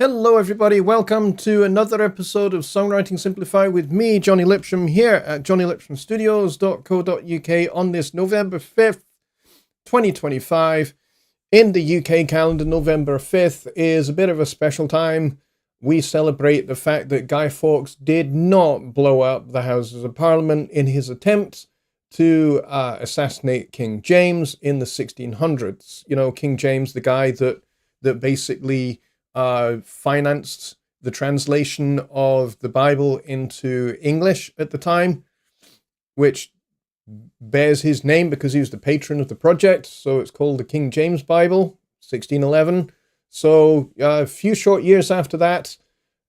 Hello everybody, welcome to another episode of Songwriting Simplified with me, Jonny Lipsham, here at jonnylipshamstudios.co.uk on this November 5th, 2025. In the UK calendar, November 5th is a bit of a special time. We celebrate the fact that Guy Fawkes did not blow up the Houses of Parliament in his attempt to assassinate King James in the 1600s. You know, King James, the guy that basically financed the translation of the Bible into English at the time, which bears his name because he was the patron of the project. So it's called the King James Bible, 1611. So a few short years after that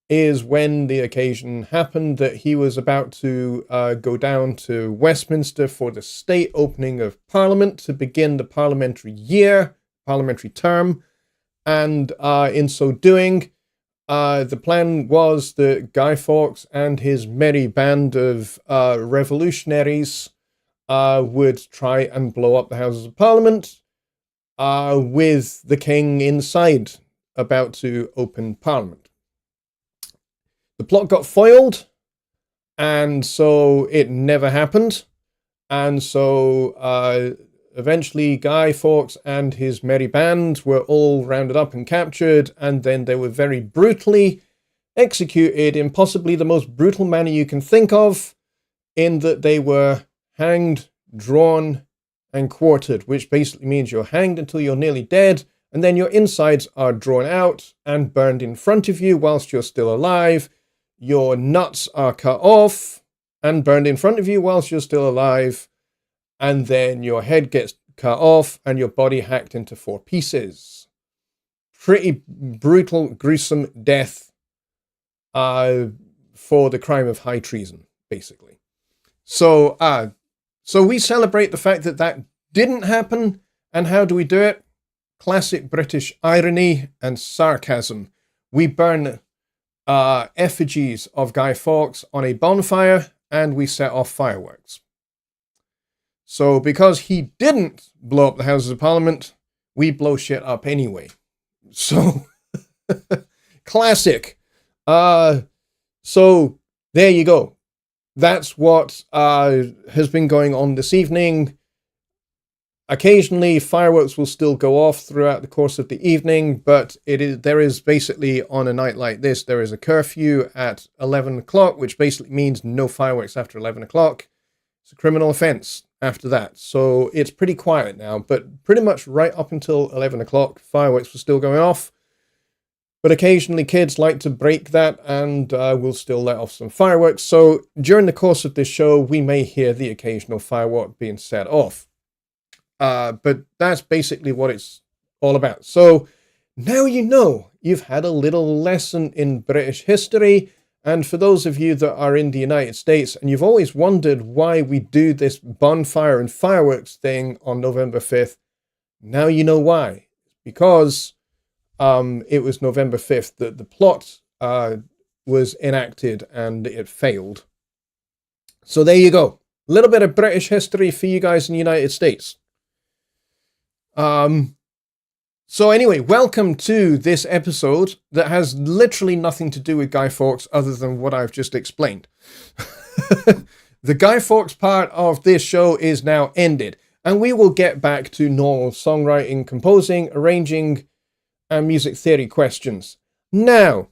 is when the occasion happened that he was about to go down to Westminster for the state opening of Parliament to begin the parliamentary term. And in so doing, the plan was that Guy Fawkes and his merry band of revolutionaries would try and blow up the Houses of Parliament with the king inside about to open Parliament. The plot got foiled, and so it never happened. And so eventually, Guy Fawkes and his merry band were all rounded up and captured, and then they were very brutally executed in possibly the most brutal manner you can think of, in that they were hanged, drawn, and quartered, which basically means you're hanged until you're nearly dead, and then your insides are drawn out and burned in front of you whilst you're still alive. Your nuts are cut off and burned in front of you whilst you're still alive. And then your head gets cut off and your body hacked into 4 pieces. Pretty brutal, gruesome death for the crime of high treason, basically. So we celebrate the fact that that didn't happen. And how do we do it? Classic British irony and sarcasm. We burn effigies of Guy Fawkes on a bonfire and we set off fireworks. So because he didn't blow up the Houses of Parliament, we blow shit up anyway. So, classic. So there you go. That's what has been going on this evening. Occasionally, fireworks will still go off throughout the course of the evening, but there is basically, on a night like this, there is a curfew at 11 o'clock, which basically means no fireworks after 11 o'clock. It's a criminal offense after that. So it's pretty quiet now, but pretty much right up until 11 o'clock, fireworks were still going off. But occasionally kids like to break that and will still let off some fireworks. So during the course of this show, we may hear the occasional firework being set off. But that's basically what it's all about. So now you know, you've had a little lesson in British history. And for those of you that are in the United States and you've always wondered why we do this bonfire and fireworks thing on November 5th, now you know why. Because it was November 5th that the plot was enacted and it failed. So there you go. A little bit of British history for you guys in the United States. So anyway, welcome to this episode that has literally nothing to do with Guy Fawkes other than what I've just explained. The Guy Fawkes part of this show is now ended, and we will get back to normal songwriting, composing, arranging, and music theory questions. Now,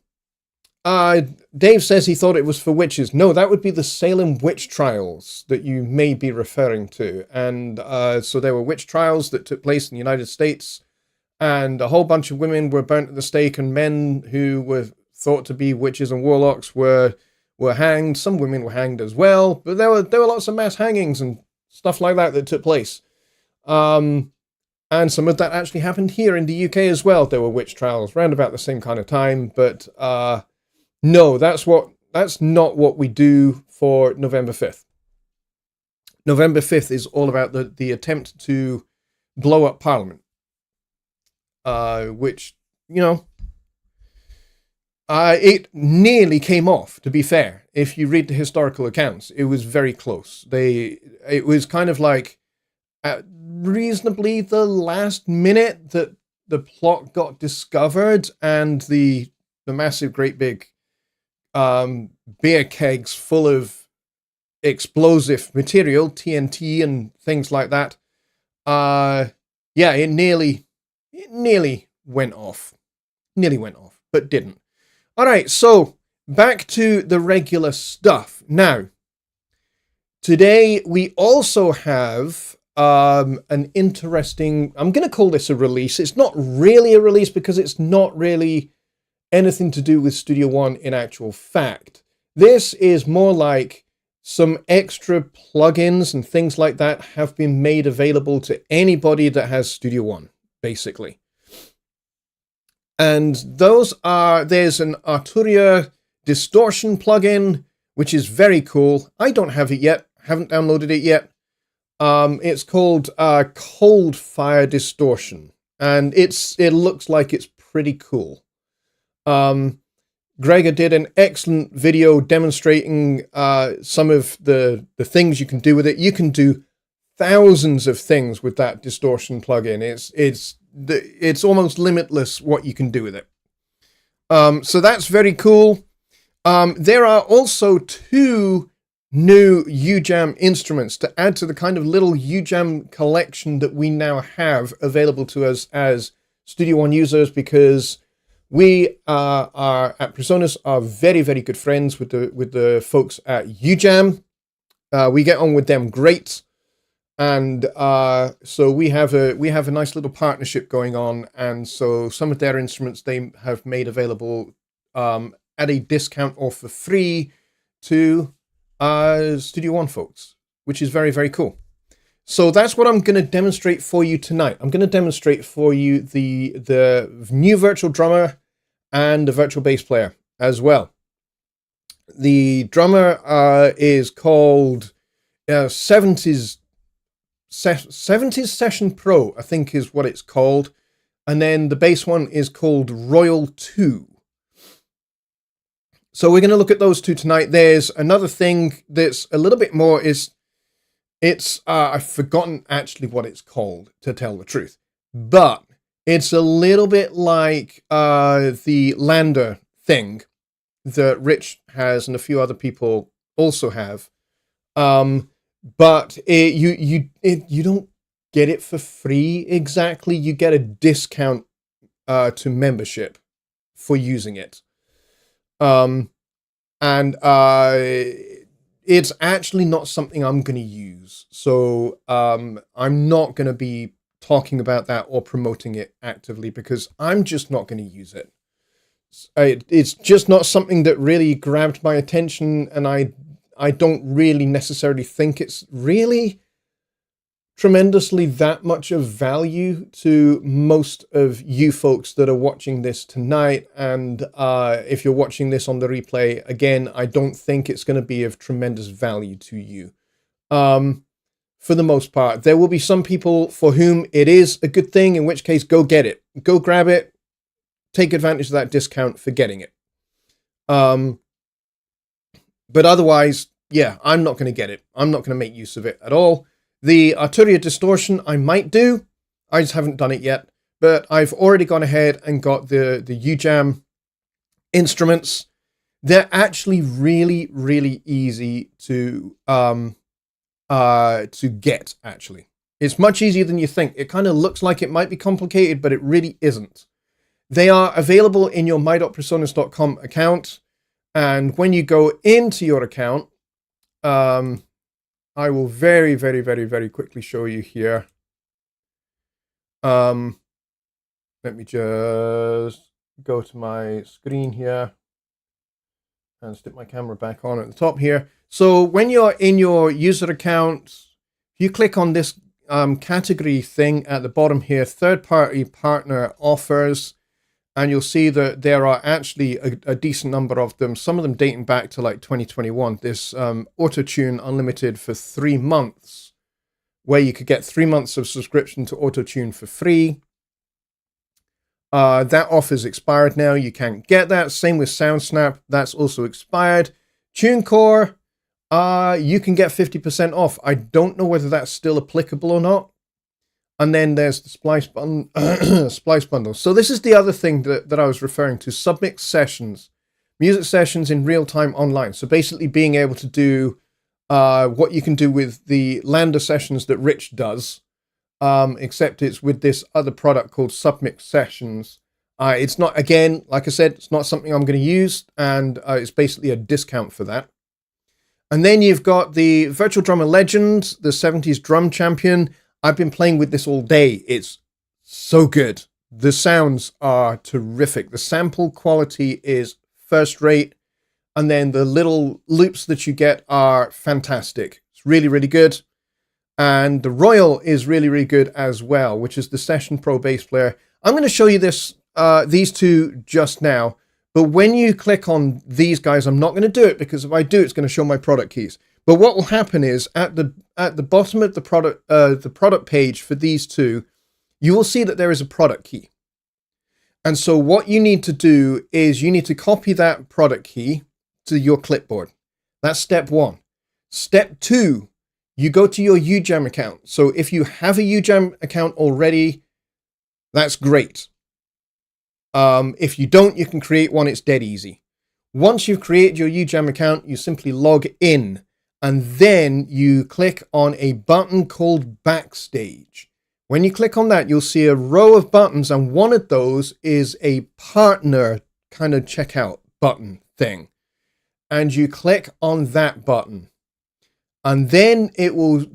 Dave says he thought it was for witches. No, that would be the Salem witch trials that you may be referring to. And so there were witch trials that took place in the United States, and a whole bunch of women were burnt at the stake, and men who were thought to be witches and warlocks were hanged. Some women were hanged as well, but there were lots of mass hangings and stuff like that took place. And some of that actually happened here in the UK as well. There were witch trials around about the same kind of time, but no, that's not what we do for November 5th. November 5th is all about the attempt to blow up Parliament. Which, you know, it nearly came off, to be fair. If you read the historical accounts, it was very close. It was kind of like at reasonably the last minute that the plot got discovered and the the massive, great big beer kegs full of explosive material, TNT and things like that. Yeah, it nearly went off. Nearly went off, but didn't. All right, so back to the regular stuff. Now, today we also have an interesting, I'm going to call this a release. It's not really a release because it's not really anything to do with Studio One in actual fact. This is more like some extra plugins and things like that have been made available to anybody that has Studio One, basically. And those are, there's an Arturia distortion plugin, which is very cool. I don't have it yet, haven't downloaded it yet. It's called Cold Fire Distortion, and it looks like it's pretty cool. Gregor did an excellent video demonstrating some of the things you can do with it. You can do thousands of things with that distortion plugin. It's almost limitless what you can do with it. So that's very cool. There are also 2 new UJAM instruments to add to the kind of little UJAM collection that we now have available to us as Studio One users, because we are at PreSonus are very, very good friends with the folks at UJAM. We get on with them great, and so we have a nice little partnership going on. And so some of their instruments they have made available at a discount or for free to Studio One folks, which is very, very cool. So that's what I'm going to demonstrate for you tonight. I'm going to demonstrate for you the new virtual drummer and the virtual bass player as well. The drummer is called 70s Session Pro, I think is what it's called. And then the bass one is called Royal 2. So we're going to look at those 2 tonight. There's another thing that's a little bit more I've forgotten actually what it's called, to tell the truth. But it's a little bit like the Lander thing that Rich has and a few other people also have. But you don't get it for free exactly. You get a discount to membership for using it. And it's actually not something I'm going to use. So I'm not going to be talking about that or promoting it actively because I'm just not going to use it. It's just not something that really grabbed my attention, and I don't really necessarily think it's really tremendously that much of value to most of you folks that are watching this tonight. And if you're watching this on the replay, again, I don't think it's going to be of tremendous value to you. For the most part, there will be some people for whom it is a good thing, in which case go get it, go grab it, take advantage of that discount for getting it. But otherwise, yeah, I'm not going to get it. I'm not going to make use of it at all. The Arturia distortion I might do. I just haven't done it yet. But I've already gone ahead and got the UJAM instruments. They're actually really, really easy to get, actually. It's much easier than you think. It kind of looks like it might be complicated, but it really isn't. They are available in your my.presonus.com account. And when you go into your account, I will very, very, very, very quickly show you here. Let me just go to my screen here and stick my camera back on at the top here. So when you're in your user account, if you click on this category thing at the bottom here, third-party partner offers, and you'll see that there are actually a decent number of them, some of them dating back to like 2021. This Autotune Unlimited for 3 months, where you could get 3 months of subscription to Autotune for free. That offer's expired now. You can't get that. Same with SoundSnap. That's also expired. TuneCore, you can get 50% off. I don't know whether that's still applicable or not. And then there's the splice splice bundle. So this is the other thing that I was referring to, submix sessions, music sessions in real time online. So basically being able to do what you can do with the Lambda sessions that Rich does, except it's with this other product called Submix Sessions. It's not, again, like I said, it's not something I'm going to use, and it's basically a discount for that. And then you've got the Virtual Drummer Legend, the 70s drum champion. I've been playing with this all day. It's so good. The sounds are terrific. The sample quality is first rate. And then the little loops that you get are fantastic. It's really, really good. And the Royal is really, really good as well, which is the Session Pro bass player. I'm going to show you these two just now. But when you click on these guys, I'm not going to do it because if I do, it's going to show my product keys. But what will happen is at the bottom of the product page for these two, you will see that there is a product key. And so what you need to do is you need to copy that product key to your clipboard. That's step one. Step two, you go to your UJAM account. So if you have a UJAM account already, that's great. If you don't, you can create one. It's dead easy. Once you've created your UJAM account, you simply log in. And then you click on a button called Backstage. When you click on that, you'll see a row of buttons, and one of those is a partner kind of checkout button thing. And you click on that button. And then it will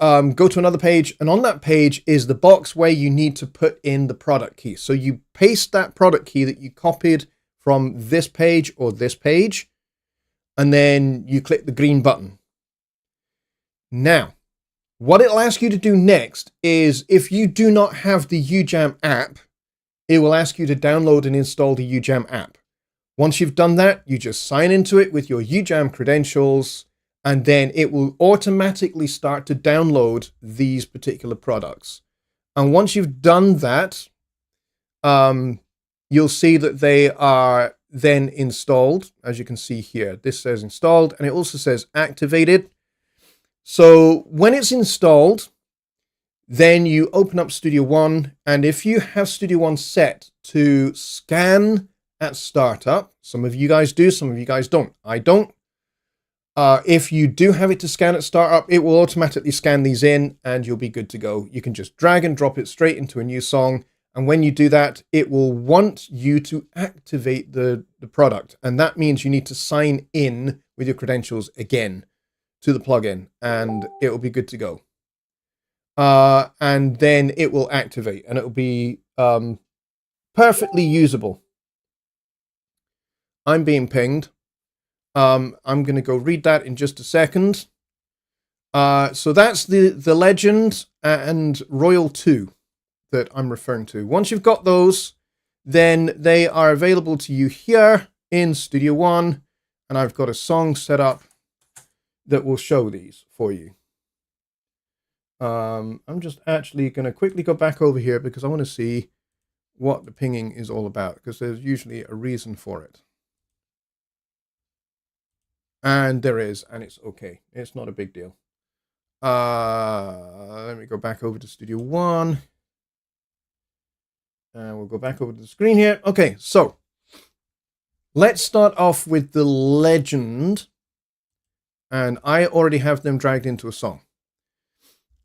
go to another page, and on that page is the box where you need to put in the product key. So you paste that product key that you copied from this page or this page, and then you click the green button. Now, what it'll ask you to do next is if you do not have the UJAM app, it will ask you to download and install the UJAM app. Once you've done that, you just sign into it with your UJAM credentials, and then it will automatically start to download these particular products. And once you've done that, you'll see that they are then installed. As you can see here, this says installed, and it also says activated. So when it's installed, then you open up Studio One, and if you have Studio One set to scan at startup, some of you guys do, some of you guys don't. I don't. If you do have it to scan at startup, it will automatically scan these in, and you'll be good to go. You can just drag and drop it straight into a new song. And when you do that, it will want you to activate the product. And that means you need to sign in with your credentials again to the plugin, and it will be good to go. And then it will activate, and it will be perfectly usable. I'm being pinged. I'm going to go read that in just a second. So that's the Legend and Royal 2. That I'm referring to. Once you've got those, then they are available to you here in Studio One, and I've got a song set up that will show these for you. I'm just actually going to quickly go back over here because I want to see what the pinging is all about, because there's usually a reason for it. And there is, and it's okay. It's not a big deal. Let me go back over to Studio One. And we'll go back over to the screen here. Okay, so let's start off with the Legend. And I already have them dragged into a song.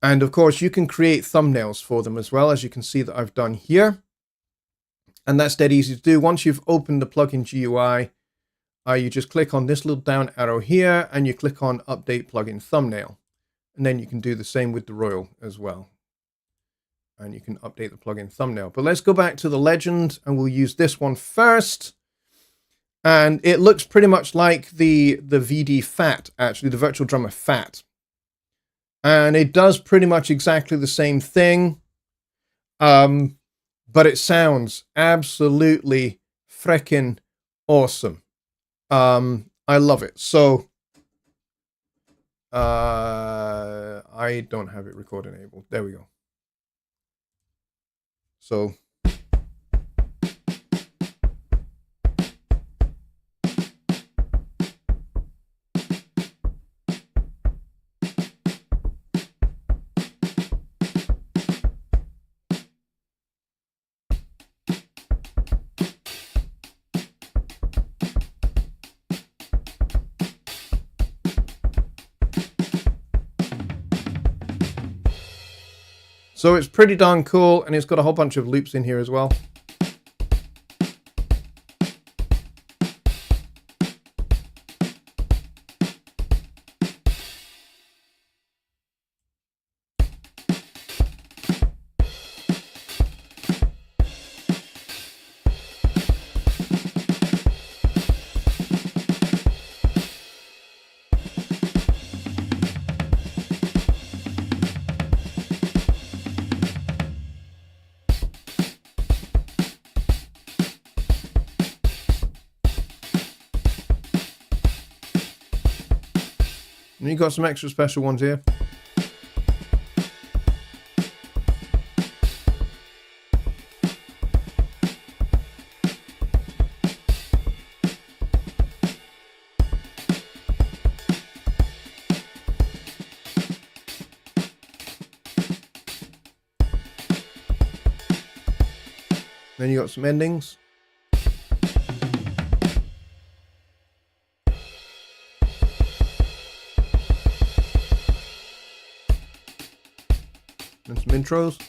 And of course, you can create thumbnails for them as well, as you can see that I've done here. And that's dead easy to do. Once you've opened the plugin GUI, you just click on this little down arrow here, and you click on Update Plugin Thumbnail. And then you can do the same with the Royal as well. And you can update the plugin thumbnail. But let's go back to the Legend, and we'll use this one first. And it looks pretty much like the VD Fat, actually, the Virtual Drummer Fat. And it does pretty much exactly the same thing. But it sounds absolutely freaking awesome. I love it. So I don't have it record enabled. There we go. So So it's pretty darn cool, and it's got a whole bunch of loops in here as well. And you've got some extra special ones here. Then you got some endings. And some intros.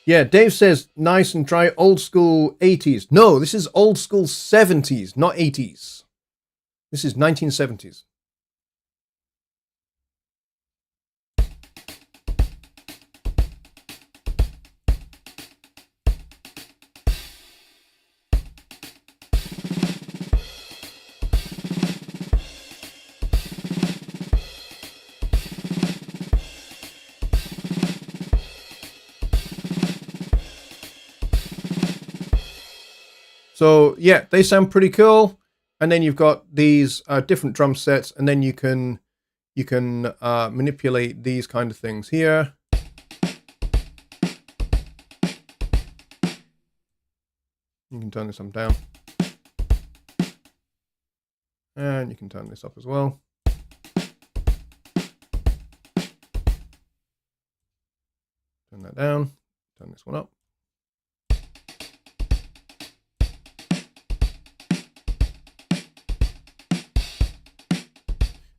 Yeah, Dave says nice and dry, old school 80s. No, this is old school 70s, not 80s. This is 1970s. So yeah, they sound pretty cool. And then you've got these different drum sets, and then you can manipulate these kind of things here. You can turn this up down, and you can turn this up as well. Turn that down. Turn this one up.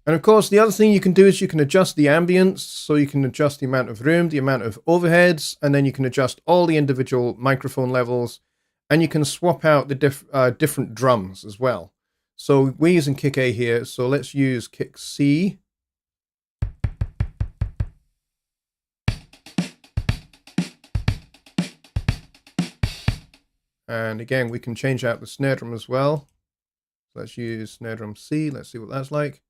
And of course, the other thing you can do is you can adjust the ambience. So you can adjust the amount of room, the amount of overheads, and then you can adjust all the individual microphone levels. And you can swap out the different drums as well. So we're using kick A here. So let's use kick C. And again, we can change out the snare drum as well. Let's use snare drum C. Let's see what that's like.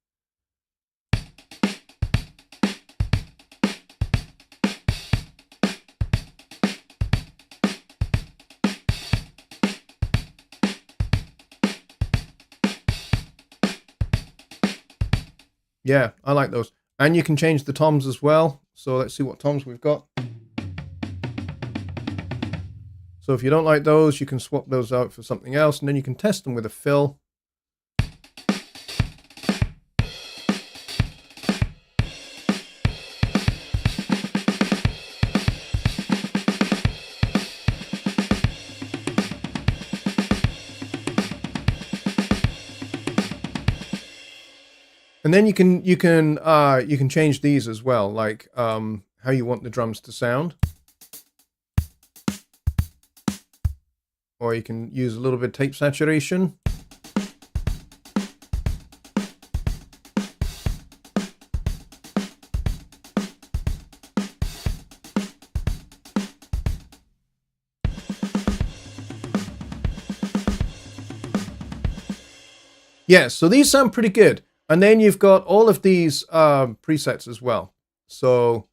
Yeah, I like those. And you can change the toms as well. So let's see what toms we've got. So if you don't like those, you can swap those out for something else, and then you can test them with a fill. And then you can change these as well, like how you want the drums to sound. Or you can use a little bit of tape saturation. Yeah, so these sound pretty good. And then you've got all of these presets as well. So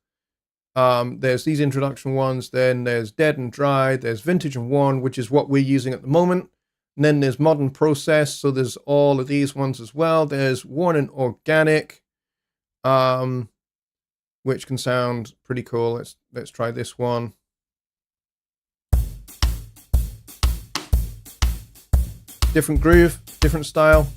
there's these introduction ones, then there's dead and dry, there's vintage and one, which is what we're using at the moment. And then there's modern process, so there's all of these ones as well. There's worn and organic, which can sound pretty cool. Let's try this one. Different groove, different style.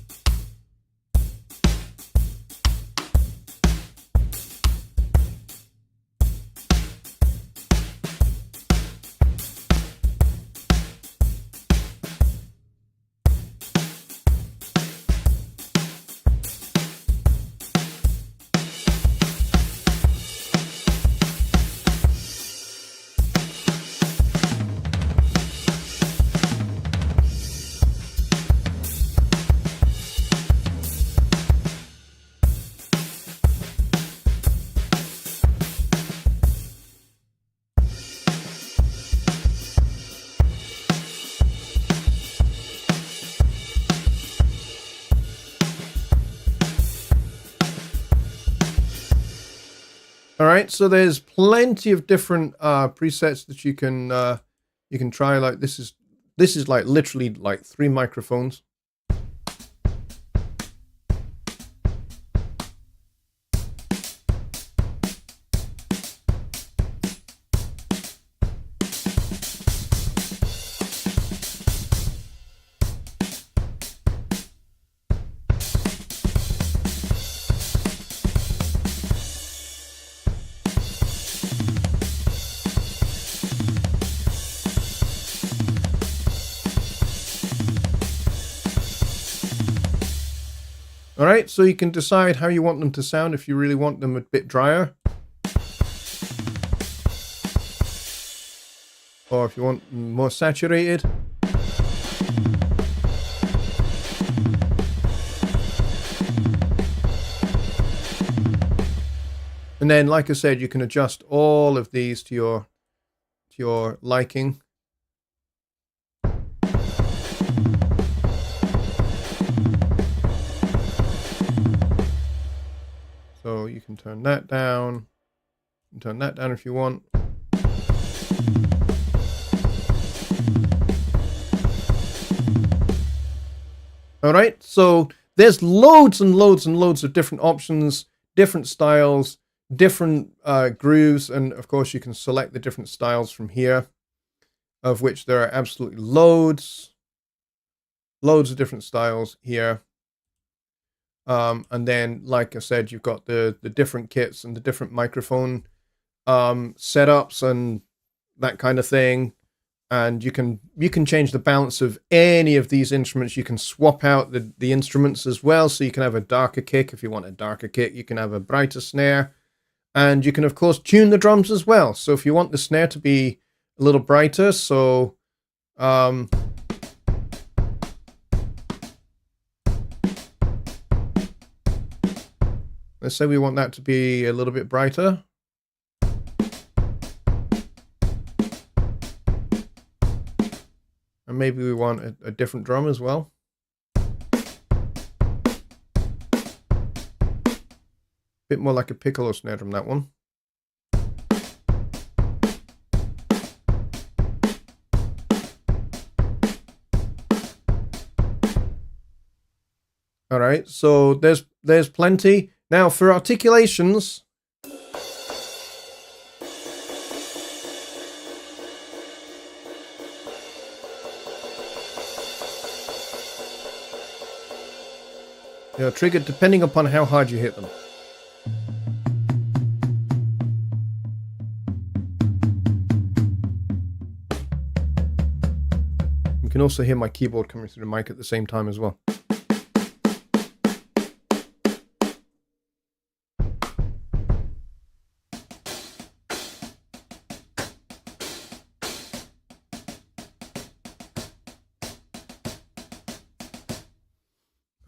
All right, so there's plenty of different presets that you can try. Like this is like literally like 3 microphones. All right, so you can decide how you want them to sound if you really want them a bit drier. Or if you want them more saturated. And then, like I said, you can adjust all of these to your liking. So you can turn that down, and turn that down if you want. All right, so there's loads and loads and loads of different options, different styles, different grooves, and of course you can select the different styles from here, of which there are absolutely loads of different styles here. And then, like I said, you've got the different kits and the different microphone setups and that kind of thing. And you can change the balance of any of these instruments. You can swap out the instruments as well. So you can have a darker kick if you want a darker kick. You can have a brighter snare. And you can, of course, tune the drums as well. So if you want the snare to be a little brighter, so let's say we want that to be a little bit brighter. And maybe we want a different drum as well. Bit more like a piccolo snare drum, that one. All right, so there's plenty. Now for articulations, they are triggered depending upon how hard you hit them. You can also hear my keyboard coming through the mic at the same time as well.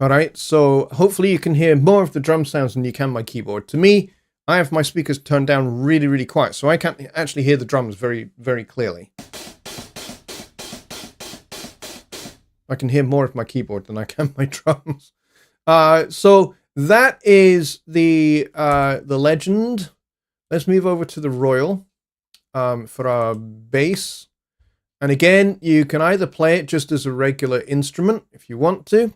All right, so hopefully you can hear more of the drum sounds than you can my keyboard. To me, I have my speakers turned down really, really quiet, so I can't actually hear the drums very, very clearly. I can hear more of my keyboard than I can my drums. So that is the Legend. Let's move over to the Royal for our bass. And again, you can either play it just as a regular instrument if you want to.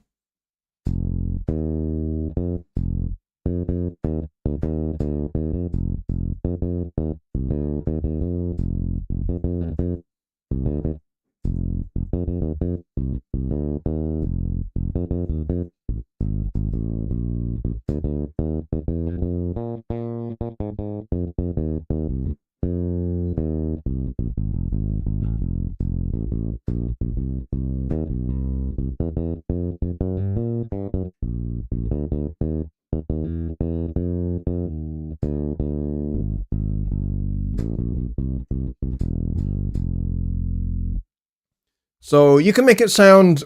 So you can make it sound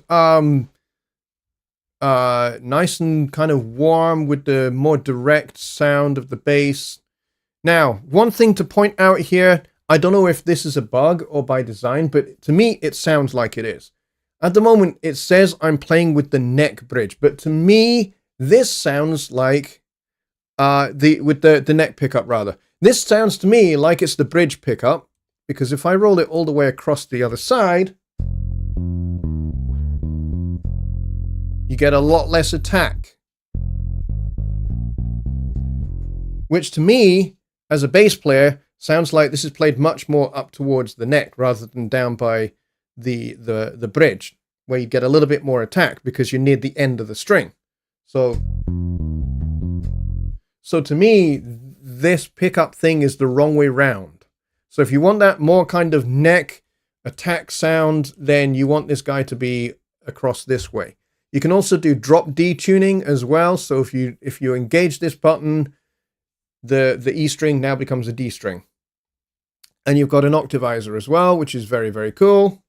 nice and kind of warm with the more direct sound of the bass. Now, one thing to point out here, I don't know if this is a bug or by design, but to me, it sounds like it is. At the moment, it says I'm playing with the neck bridge, but to me, this sounds like with the neck pickup rather. This sounds to me like it's the bridge pickup, because if I roll it all the way across the other side, you get a lot less attack. Which to me, as a bass player, sounds like this is played much more up towards the neck rather than down by the bridge, where you get a little bit more attack because you're near the end of the string. So to me, this pickup thing is the wrong way round. So if you want that more kind of neck attack sound, then you want this guy to be across this way. You can also do drop D tuning as well. So if you engage this button, the E string now becomes a D string. And you've got an octavizer as well, which is very, very cool.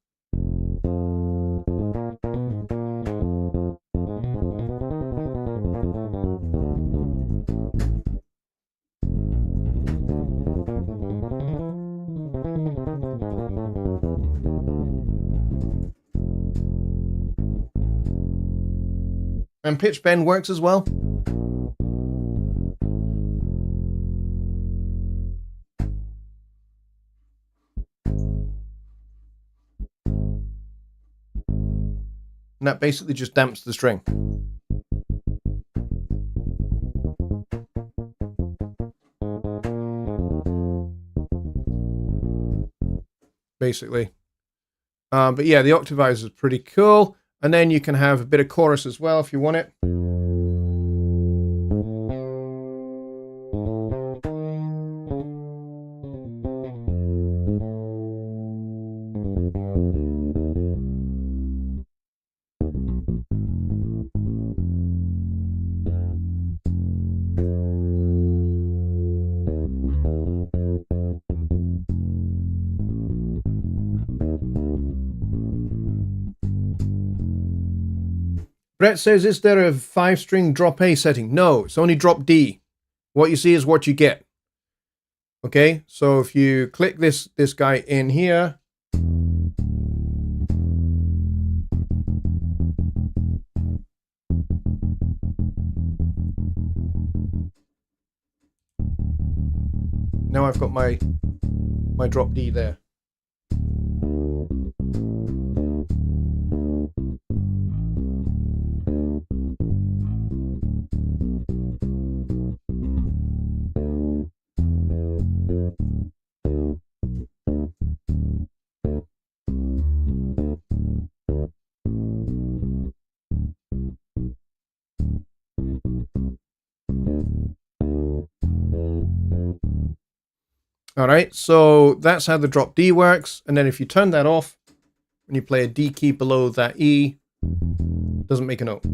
And pitch bend works as well. And that basically just damps the string. Basically. But yeah, the octavizer is pretty cool. And then you can have a bit of chorus as well if you want it. Brett says, is there a 5-string drop A setting? No, it's only drop D. What you see is what you get. Okay, so if you click this guy in here, now I've got my drop D there. All right, so that's how the drop D works. And then if you turn that off, when you play a D key below that E, it doesn't make a note.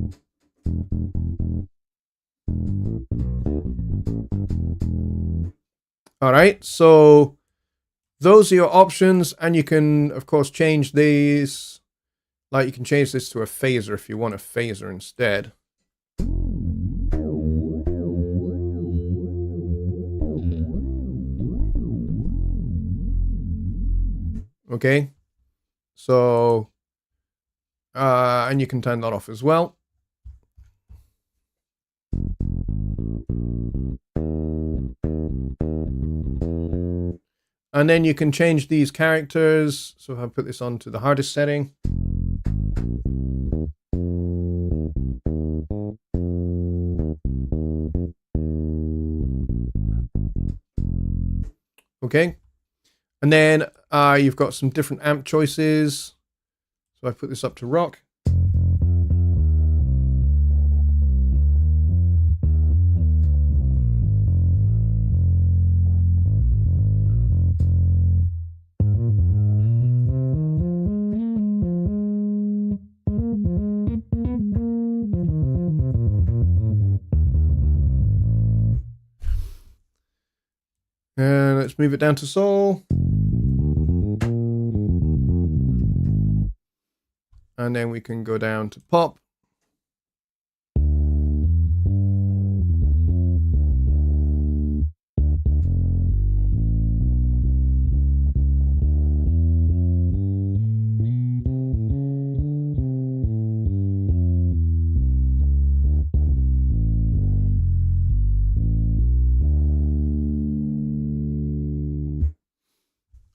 All right, so those are your options, and you can, of course, change these. Like you can change this to a phaser if you want a phaser instead. Okay, so, and you can turn that off as well. And then you can change these characters. So if I put this on to the hardest setting. Okay. And then you've got some different amp choices. So I put this up to rock. And let's move it down to soul. And then we can go down to pop.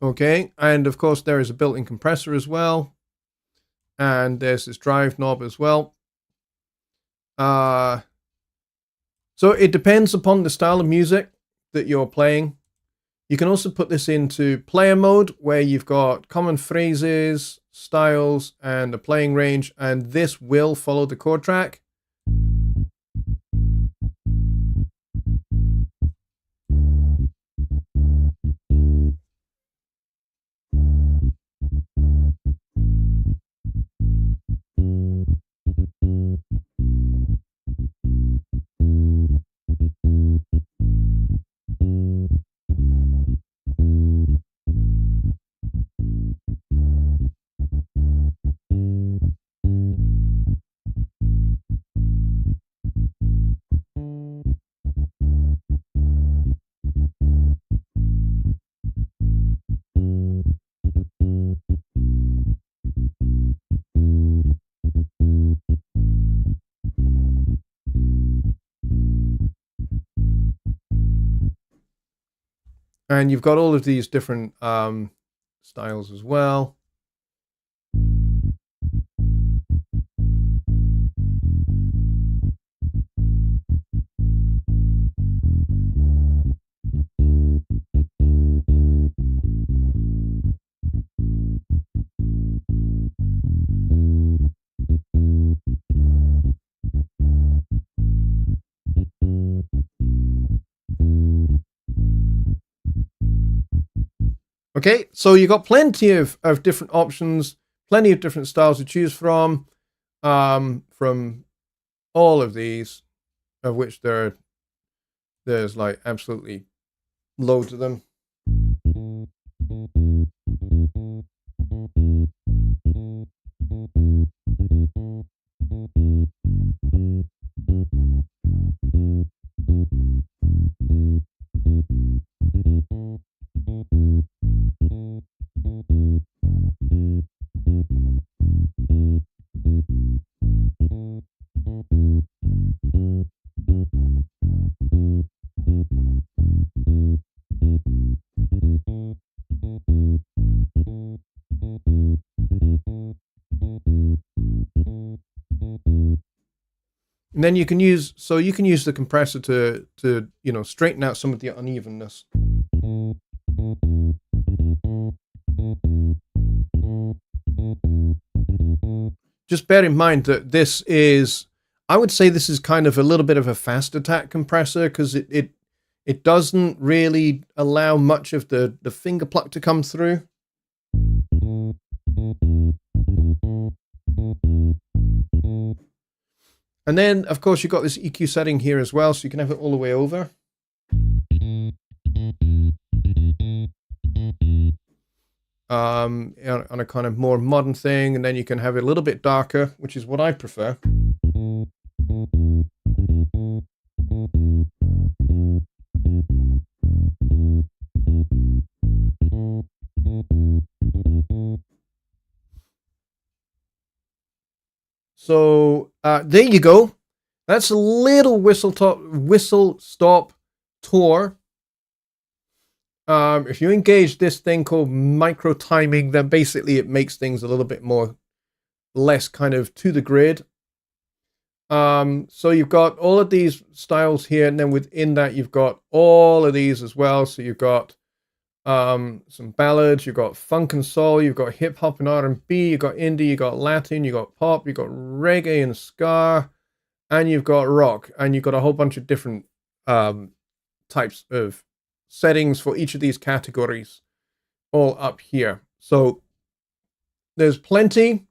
Okay, and of course there is a built-in compressor as well, and there's this drive knob as well. So it depends upon the style of music that you're playing. You can also put this into player mode, where you've got common phrases, styles, and a playing range, and this will follow the chord track. And you've got all of these different styles as well. Okay, so you got plenty of different options, plenty of different styles to choose from all of these, of which there's like absolutely loads of them. And then you can use the compressor to straighten out some of the unevenness. Just bear in mind that I would say this is kind of a little bit of a fast attack compressor, because it doesn't really allow much of the finger pluck to come through. And then, of course, you've got this EQ setting here as well, so you can have it all the way over. On a kind of more modern thing, and then you can have it a little bit darker, which is what I prefer. So there you go. That's a little whistle stop tour. If you engage this thing called micro timing, then basically it makes things a little bit less kind of to the grid. So you've got all of these styles here, and then within that you've got all of these as well. So you've got some ballads, you've got funk and soul, you've got hip hop and R&B, you've got indie, you've got Latin, you've got pop, you've got reggae and ska, and you've got rock, and you've got a whole bunch of different types of settings for each of these categories all up here. So there's plenty.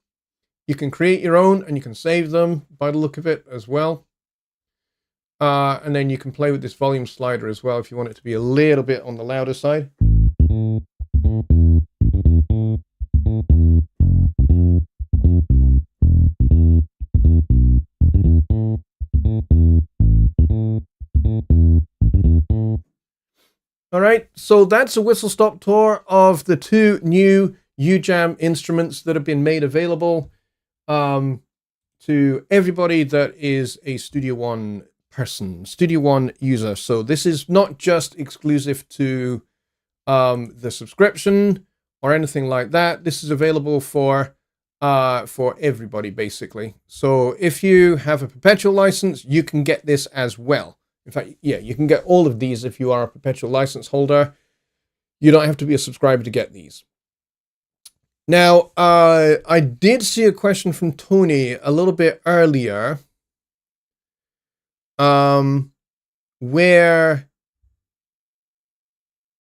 You can create your own, and you can save them by the look of it as well. And then you can play with this volume slider as well if you want it to be a little bit on the louder side. All right, so that's a whistle stop tour of the two new UJAM instruments that have been made available to everybody that is a Studio One person, Studio One user. So this is not just exclusive to the subscription or anything like that. This is available for everybody, basically. So if you have a perpetual license, you can get this as well. In fact, yeah, you can get all of these if you are a perpetual license holder. You don't have to be a subscriber to get these. Now, I did see a question from Tony a little bit earlier, where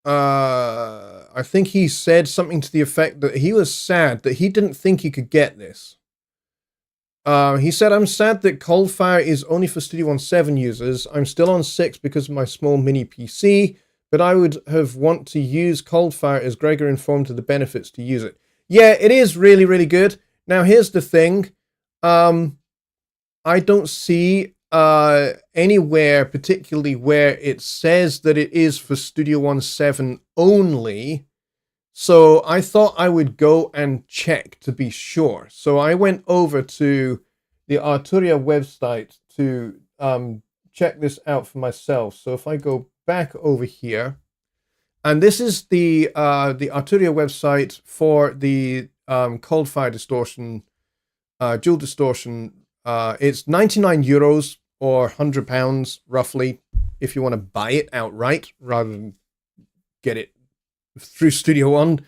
I think he said something to the effect that he was sad that he didn't think he could get this. He said, I'm sad that Coldfire is only for Studio One 7 users. I'm still on 6 because of my small mini PC, but I would have want to use Coldfire as Gregor informed of the benefits to use it. Yeah, it is really, really good. Now, here's the thing. I don't see anywhere particularly where it says that it is for Studio One 7 only. So I thought I would go and check to be sure. So I went over to the Arturia website to check this out for myself. So if I go back over here, and this is the Arturia website for the Coldfire distortion, dual distortion. It's 99 euros or £100 roughly if you want to buy it outright rather than get it through Studio One,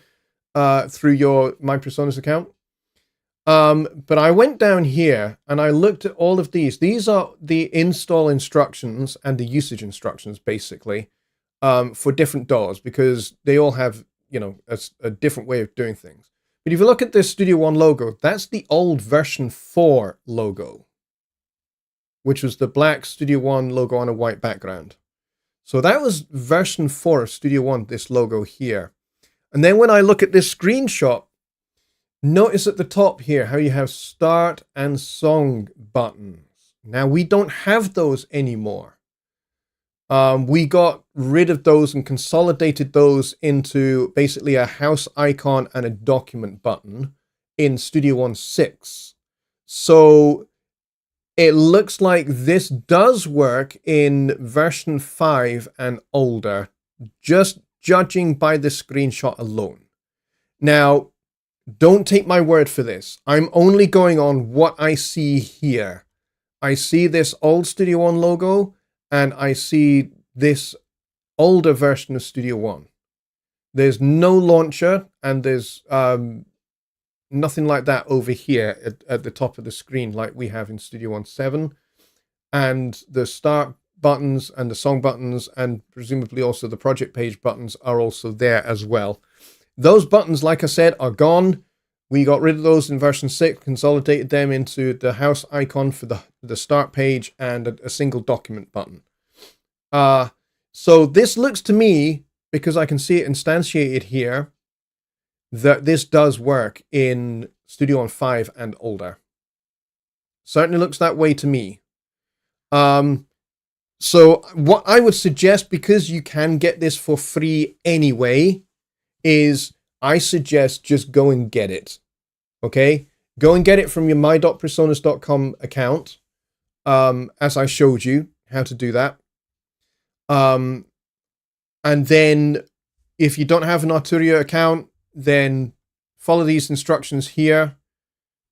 through your My Personas account. But I went down here and I looked at all of these. These are the install instructions and the usage instructions, basically, for different DAWs, because they all have, you know, a different way of doing things. But if you look at this Studio One logo, that's the old version 4 logo, which was the black Studio One logo on a white background. So that was version 4 of Studio One, this logo here. And then when I look at this screenshot, notice at the top here how you have start and song buttons. Now, we don't have those anymore. We got rid of those and consolidated those into basically a house icon and a document button in Studio One 6. So it looks like this does work in version 5 and older, just judging by the screenshot alone. Now, don't take my word for this. I'm only going on what I see here. I see this old Studio One logo, and I see this older version of Studio One. There's no launcher, and there's nothing like that over here at the top of the screen like we have in Studio One 7. And the start buttons and the song buttons and presumably also the project page buttons are also there as well. Those buttons, like I said, are gone. We got rid of those in version 6, consolidated them into the house icon for the start page and a single document button. So this looks to me, because I can see it instantiated here, that this does work in Studio One 5 and older. Certainly looks that way to me. So what I would suggest, because you can get this for free anyway, is I suggest just go and get it. Okay? Go and get it from your my.personas.com account, as I showed you how to do that. And then if you don't have an Arturia account, then follow these instructions here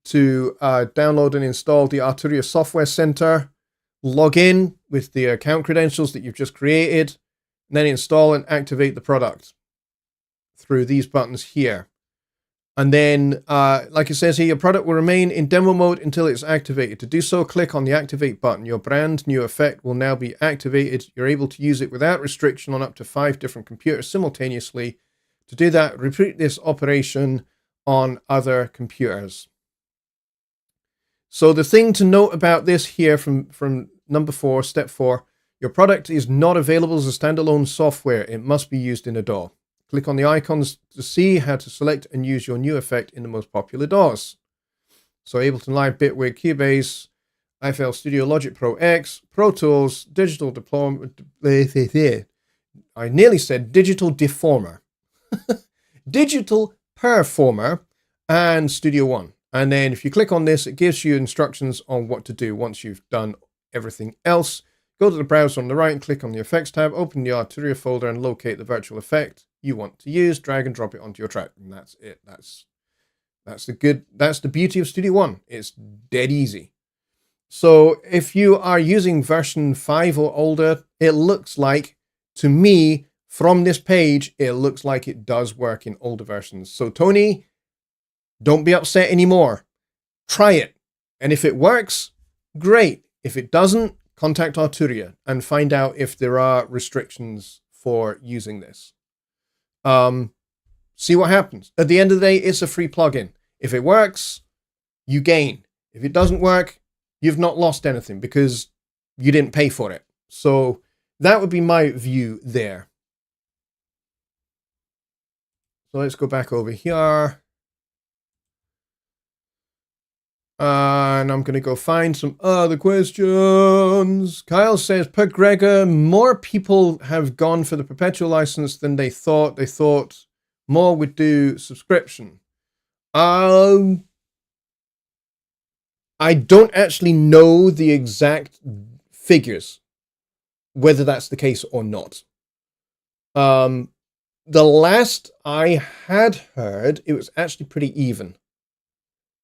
to download and install the Arturia Software Center, log in with the account credentials that you've just created, and then install and activate the product through these buttons here. And then, like it says here, your product will remain in demo mode until it's activated. To do so, click on the activate button. Your brand new effect will now be activated. You're able to use it without restriction on up to 5 different computers simultaneously. To do that, repeat this operation on other computers. So the thing to note about this here from number 4, step 4, your product is not available as a standalone software. It must be used in a DAW. Click on the icons to see how to select and use your new effect in the most popular DAWs. So Ableton Live, Bitwig, Cubase, FL Studio, Logic Pro X, Pro Tools, Digital Diploma, I nearly said Digital Deformer, Digital Performer, and Studio One. And then if you click on this, it gives you instructions on what to do once you've done everything else. Go to the browser on the right and click on the Effects tab, open the Arturia folder and locate the virtual effect. you want to use, drag and drop it onto your track, and that's it. That's the beauty of Studio One. It's dead easy. So if you are using version 5 or older, it looks like, to me, from this page, it looks like it does work in older versions. So Tony, don't be upset anymore. Try it. And if it works, great. If it doesn't, contact Arturia and find out if there are restrictions for using this. See what happens. At the end of the day, it's a free plugin. If it works, you gain. If it doesn't work, you've not lost anything because you didn't pay for it. So that would be my view there. So let's go back over here. And I'm going to go find some other questions. Kyle says, per Gregor, more people have gone for the perpetual license than they thought. They thought more would do subscription. I don't actually know the exact figures, whether that's the case or not. The last I had heard, it was actually pretty even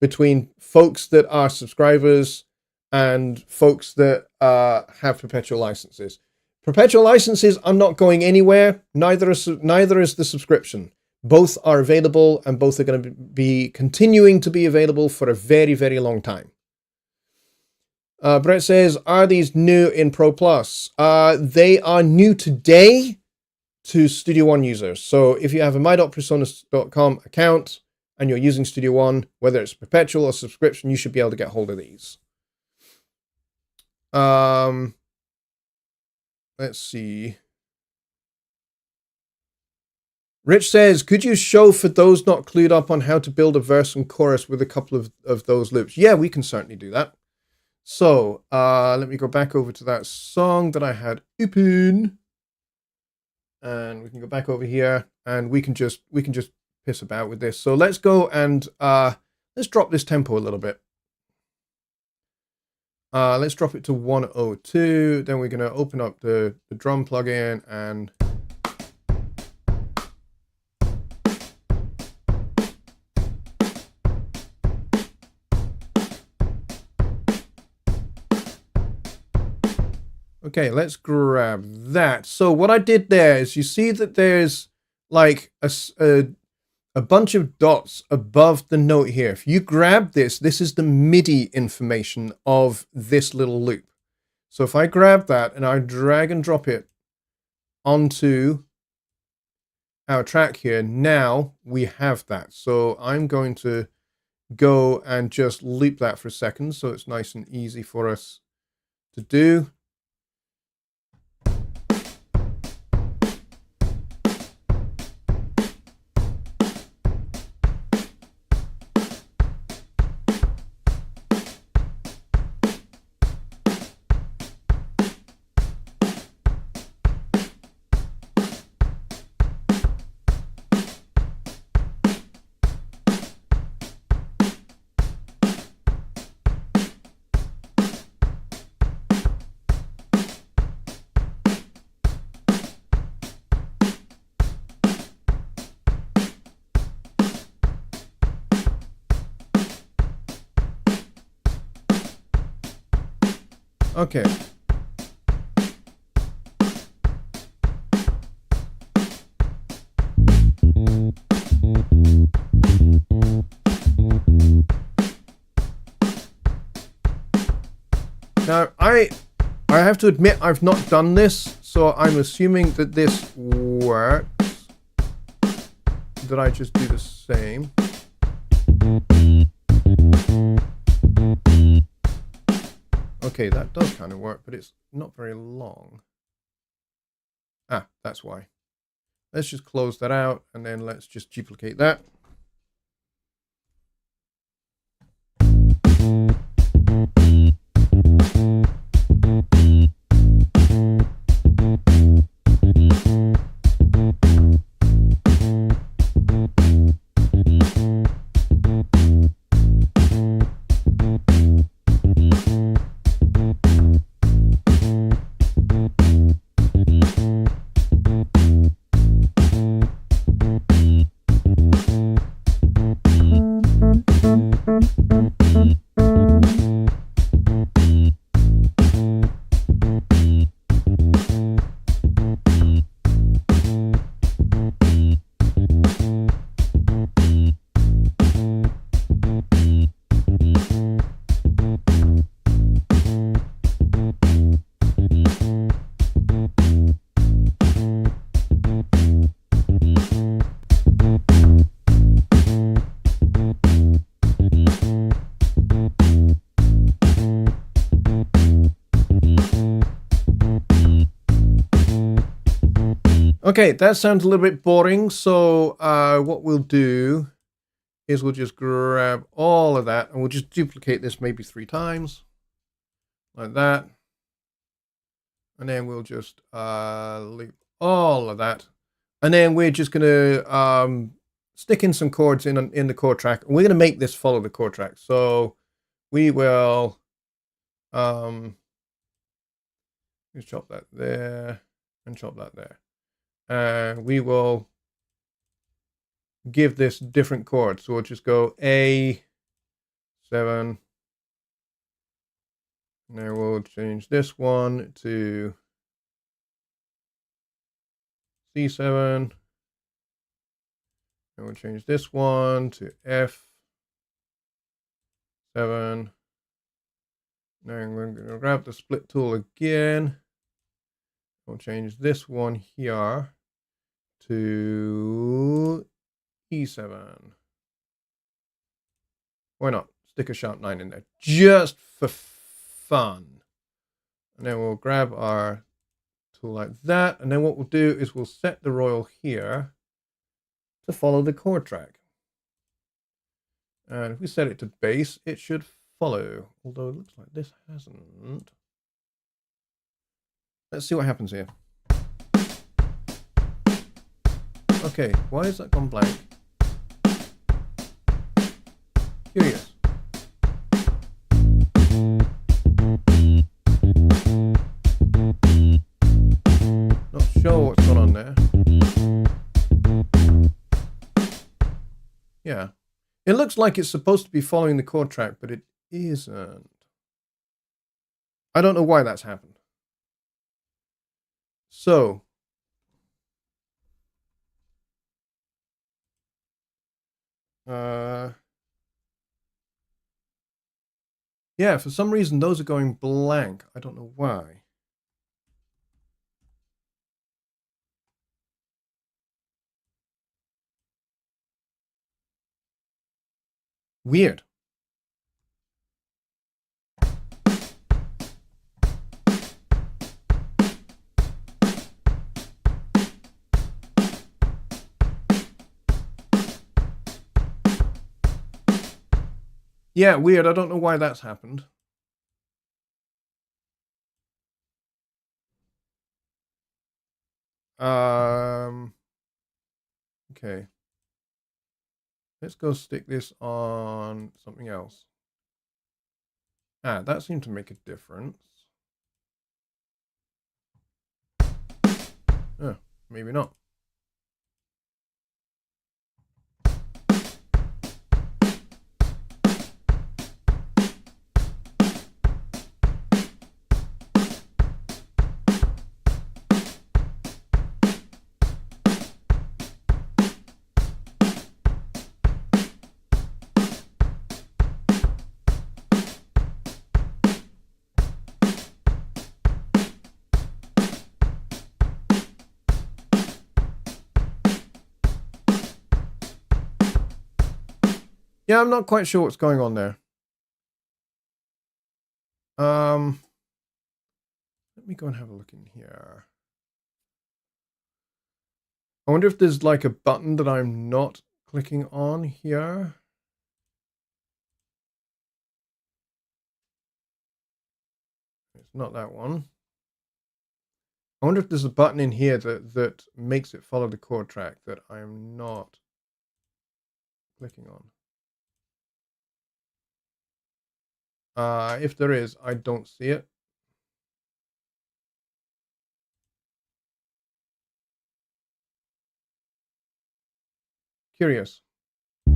between folks that are subscribers and folks that have perpetual licenses. Perpetual licenses are not going anywhere. Neither is the subscription. Both are available, and both are going to be continuing to be available for a very, very long time. Brett says, are these new in Pro Plus? They are new today to Studio One users. So if you have a my.presonus.com account and you're using Studio One, whether it's perpetual or subscription, you should be able to get hold of these. Let's see. Rich says, could you show for those not clued up on how to build a verse and chorus with a couple of those loops? Yeah, we can certainly do that. So let me go back over to that song that I had open, and we can go back over here, and we can just piss about with this. So let's go and let's drop this tempo a little bit. Let's drop it to 102. Then we're going to open up the drum plugin and okay, let's grab that. So what I did there is you see that there's like a bunch of dots above the note here. If you grab this, this is the MIDI information of this little loop. So if I grab that and I drag and drop it onto our track here, now we have that. So I'm going to go and just loop that for a second so it's nice and easy for us to do. Okay. Now, I have to admit I've not done this, so I'm assuming that this works. Did I just do the same? Okay, that does kind of work, but it's not very long. Ah, that's why. Let's just close that out, and then let's just duplicate that. Okay, that sounds a little bit boring. So what we'll do is we'll just grab all of that and we'll just duplicate this maybe 3 times like that. And then we'll just leave all of that. And then we're just going to stick in some chords in the chord track. And we're going to make this follow the chord track. So we will just chop that there and chop that there. And we will give this different chords. So we'll just go A7. And then we'll change this one to C7. And we'll change this one to F7. Now we're going to grab the split tool again. We'll change this one here to E7. Why not? Stick a sharp 9 in there just for fun. And then we'll grab our tool like that. And then what we'll do is we'll set the royal here to follow the chord track. And if we set it to bass, it should follow. Although it looks like this hasn't. Let's see what happens here. Okay, why has that gone blank? Curious. Not sure what's going on there. Yeah. It looks like it's supposed to be following the chord track, but it isn't. I don't know why that's happened. So, yeah, for some reason those are going blank. I don't know why. Weird. Yeah, weird. I don't know why that's happened. Okay. Let's go stick this on something else. Ah, that seemed to make a difference. Oh, maybe not. Yeah, I'm not quite sure what's going on there. Let me go and have a look in here. I wonder if there's like a button that I'm not clicking on here. It's not that one. I wonder if there's a button in here that makes it follow the chord track that I'm not clicking on. If there is, I don't see it. Curious. I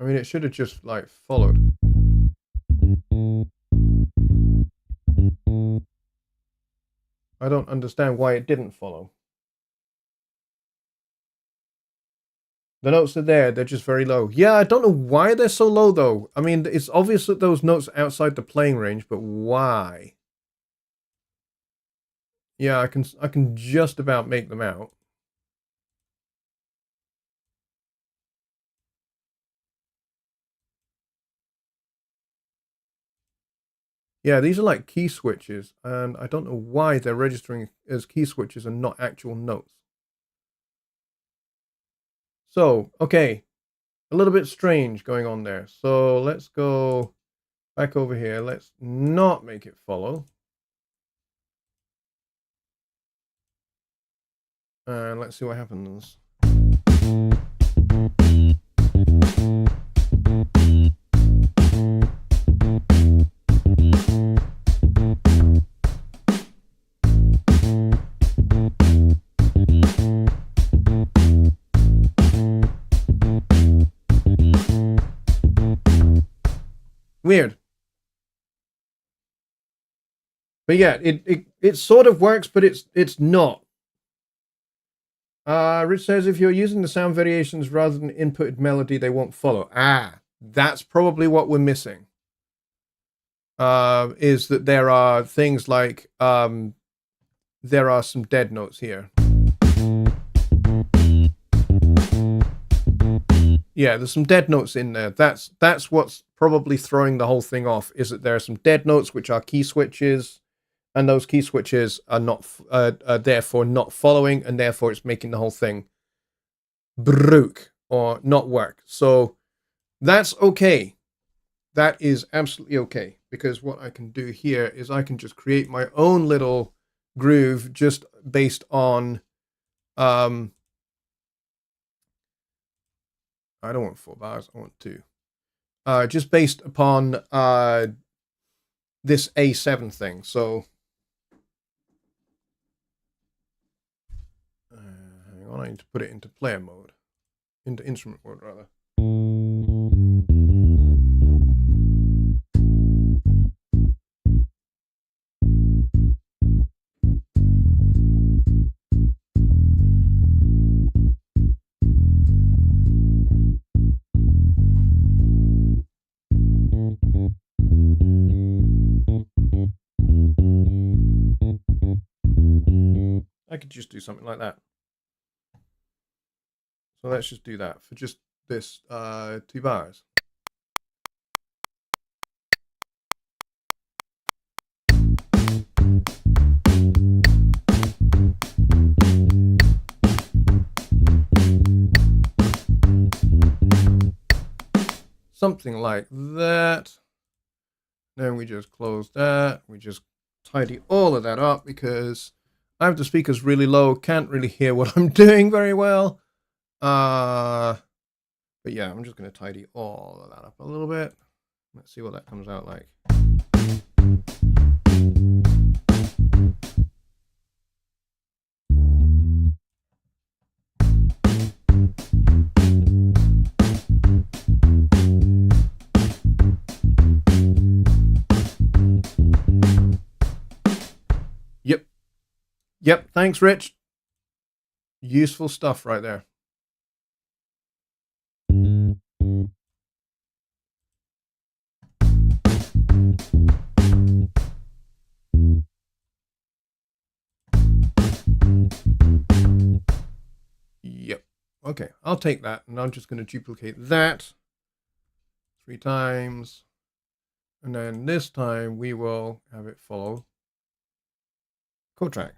mean, it should have just like followed. I don't understand why it didn't follow. The notes are there, they're just very low. Yeah, I don't know why they're so low though. I mean, it's obvious that those notes are outside the playing range, but why? Yeah, I can just about make them out. Yeah, these are like key switches, and I don't know why they're registering as key switches and not actual notes. So, okay, a little bit strange going on there. So let's go back over here. Let's not make it follow. And let's see what happens. Weird. But yeah, it sort of works, but it's not. Rich says if you're using the sound variations rather than inputted melody, they won't follow. That's probably what we're missing. Is that there are things like there are some dead notes here. Yeah, there's some dead notes in there. That's what's probably throwing the whole thing off, is that there are some dead notes which are key switches, and those key switches are not are therefore not following, and therefore it's making the whole thing brook or not work. So that's okay. That is absolutely okay, because what I can do here is I can just create my own little groove just based on I don't want 4 bars, I want 2. Just based upon this A7 thing. So hang on, I need to put it into player mode, into instrument mode rather. I could just do something like that. So let's just do that for just this 2 bars. Something like that. Then we just close that. We just tidy all of that up because I have the speakers really low. Can't really hear what I'm doing very well. But yeah, I'm just going to tidy all of that up a little bit. Let's see what that comes out like. Yep, thanks, Rich. Useful stuff right there. Yep. Okay, I'll take that, and I'm just going to duplicate that 3 times. And then this time we will have it follow chord track.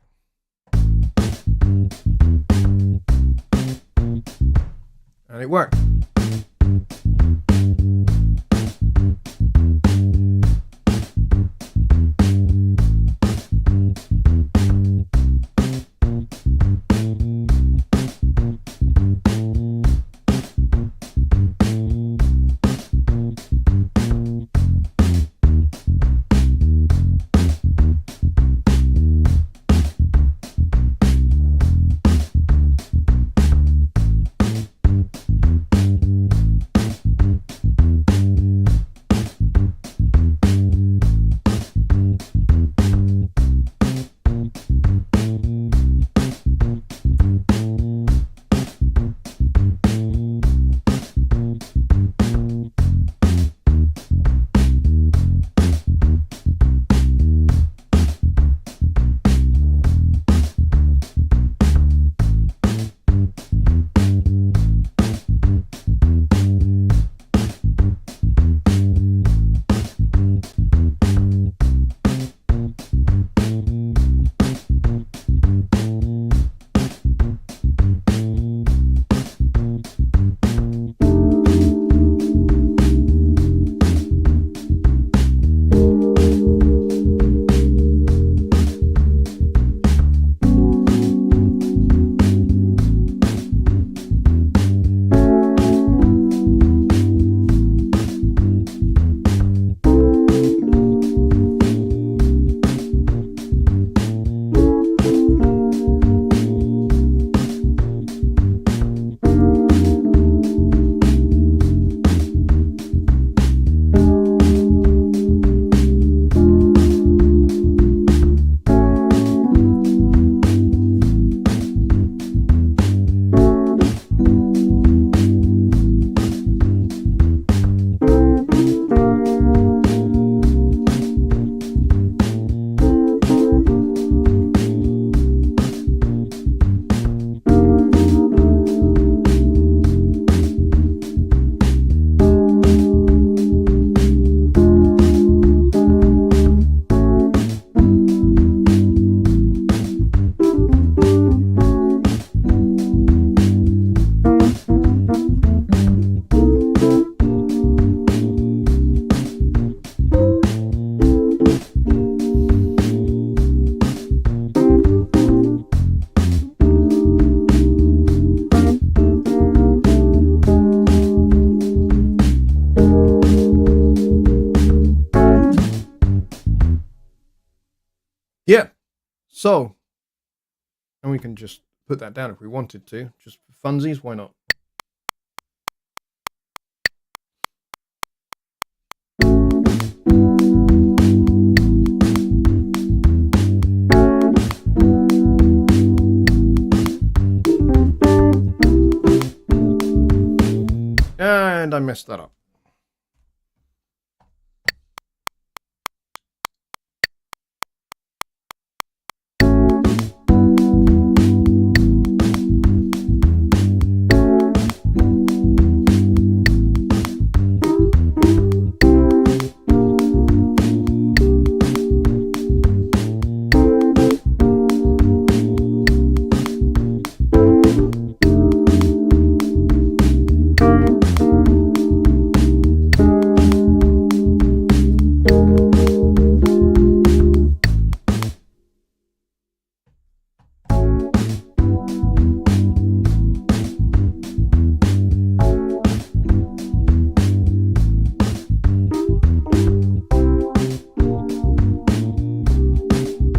And it worked. So, and we can just put that down if we wanted to, just for funsies, why not? And I messed that up.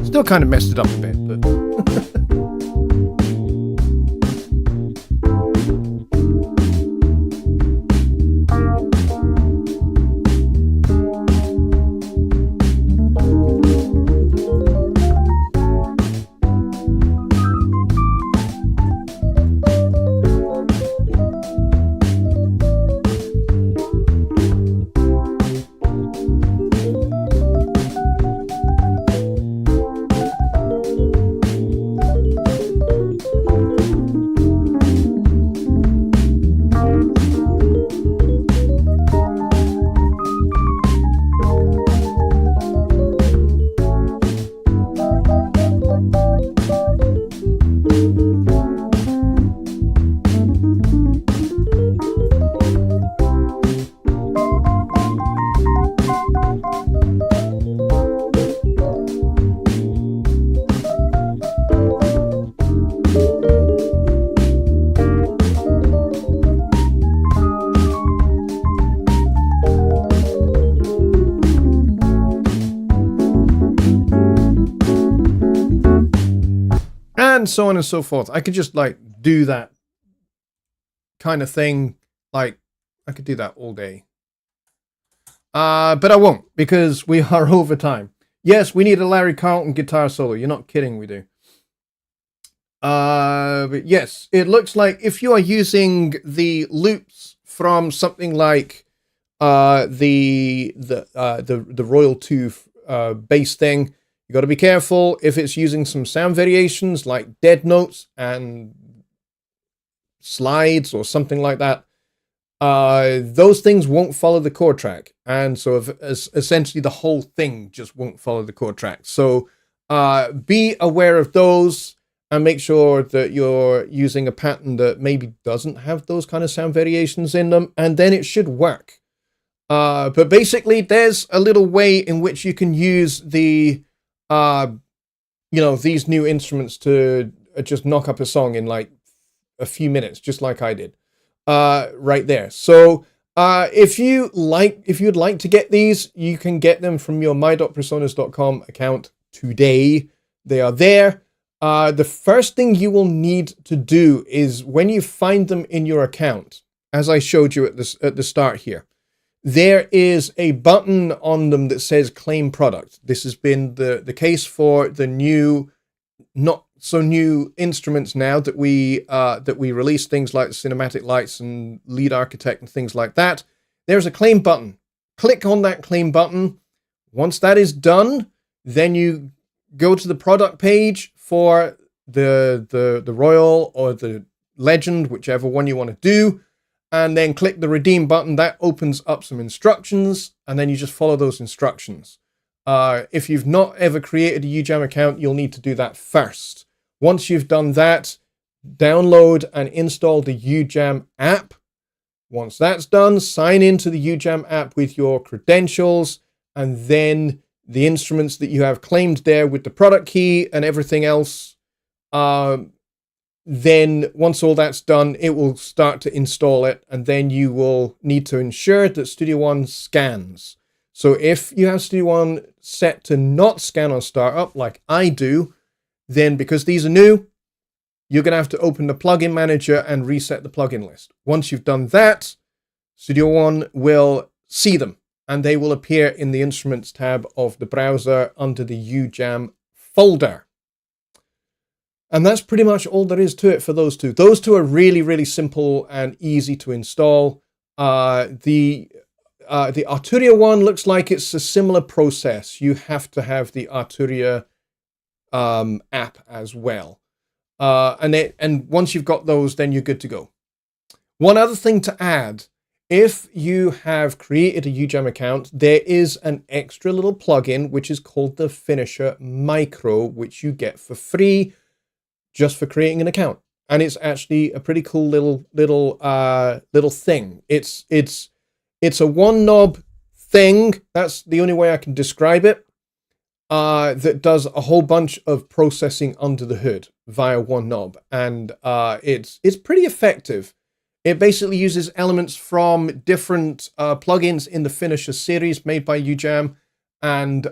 Still kind of messed it up a bit, but and so on and so forth. I could just like do that kind of thing. Like I could do that all day. But I won't, because we are over time. Yes, we need a Larry Carlton guitar solo. You're not kidding, we do. But yes, it looks like if you are using the loops from something like the Royal 2 bass thing, you got to be careful if it's using some sound variations like dead notes and slides or something like that. Those things won't follow the chord track, and so essentially the whole thing just won't follow the chord track. So be aware of those and make sure that you're using a pattern that maybe doesn't have those kind of sound variations in them, and then it should work. But basically, there's a little way in which you can use the these new instruments to just knock up a song in like a few minutes, just like I did right there. So if you'd like to get these, you can get them from your my.personas.com account today. They are there. The first thing you will need to do is when you find them in your account, as I showed you at the start here, there is a button on them that says claim product. This has been the case for the new, not so new instruments now that we release, things like Cinematic Lights and Lead Architect and things like that. There's a claim button. Click on that claim button. Once that is done, then you go to the product page for the Royal or the Legend, whichever one you want to do, and then click the redeem button. That opens up some instructions, and then you just follow those instructions. If you've not ever created a UJAM account, you'll need to do that first. Once you've done that, download and install the UJAM app. Once that's done, sign into the UJAM app with your credentials, and then the instruments that you have claimed there with the product key and everything else. Then once all that's done, it will start to install it, and then you will need to ensure that Studio One scans. So if you have Studio One set to not scan on startup, like I do, then because these are new, you're going to have to open the plugin manager and reset the plugin list. Once you've done that, Studio One will see them, and they will appear in the Instruments tab of the browser under the UJAM folder. And that's pretty much all there is to it for those two. Those two are really, really simple and easy to install. The Arturia one looks like it's a similar process. You have to have the Arturia app as well. And once you've got those, then you're good to go. One other thing to add, if you have created a UJAM account, there is an extra little plugin, which is called the Finisher Micro, which you get for free just for creating an account. And it's actually a pretty cool little thing. It's a one knob thing. That's the only way I can describe it. That does a whole bunch of processing under the hood via one knob, and it's pretty effective. It basically uses elements from different plugins in the Finisher series made by UJAM, and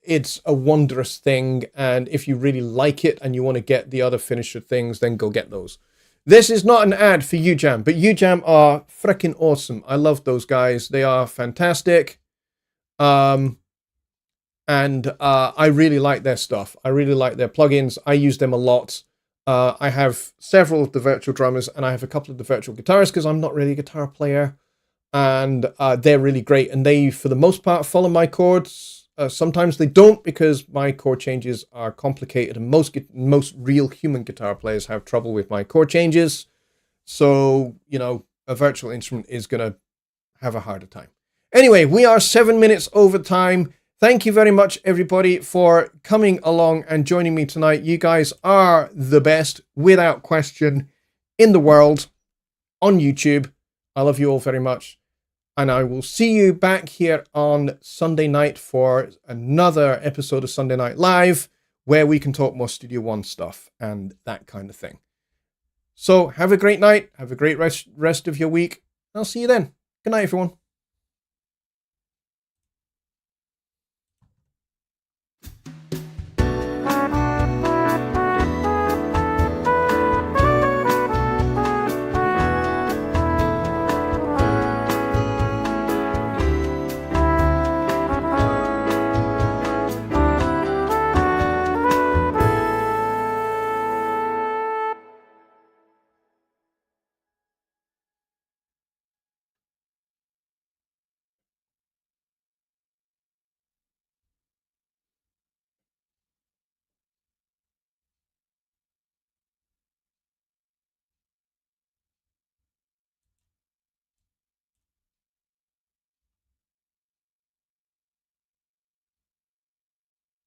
it's a wondrous thing. And if you really like it and you want to get the other Finisher things, then go get those. This is not an ad for UJAM, but UJAM are freaking awesome. I love those guys. They are fantastic. And I really like their stuff. I really like their plugins. I use them a lot. I have several of the virtual drummers, and I have a couple of the virtual guitarists because I'm not really a guitar player. And they're really great. And they, for the most part, follow my chords. Sometimes they don't, because my chord changes are complicated, and most real human guitar players have trouble with my chord changes. So, you know, a virtual instrument is going to have a harder time. Anyway, we are 7 minutes over time. Thank you very much, everybody, for coming along and joining me tonight. You guys are the best, without question, in the world on YouTube. I love you all very much. And I will see you back here on Sunday night for another episode of Sunday Night Live, where we can talk more Studio One stuff and that kind of thing. So have a great night. Have a great rest of your week. I'll see you then. Good night, everyone.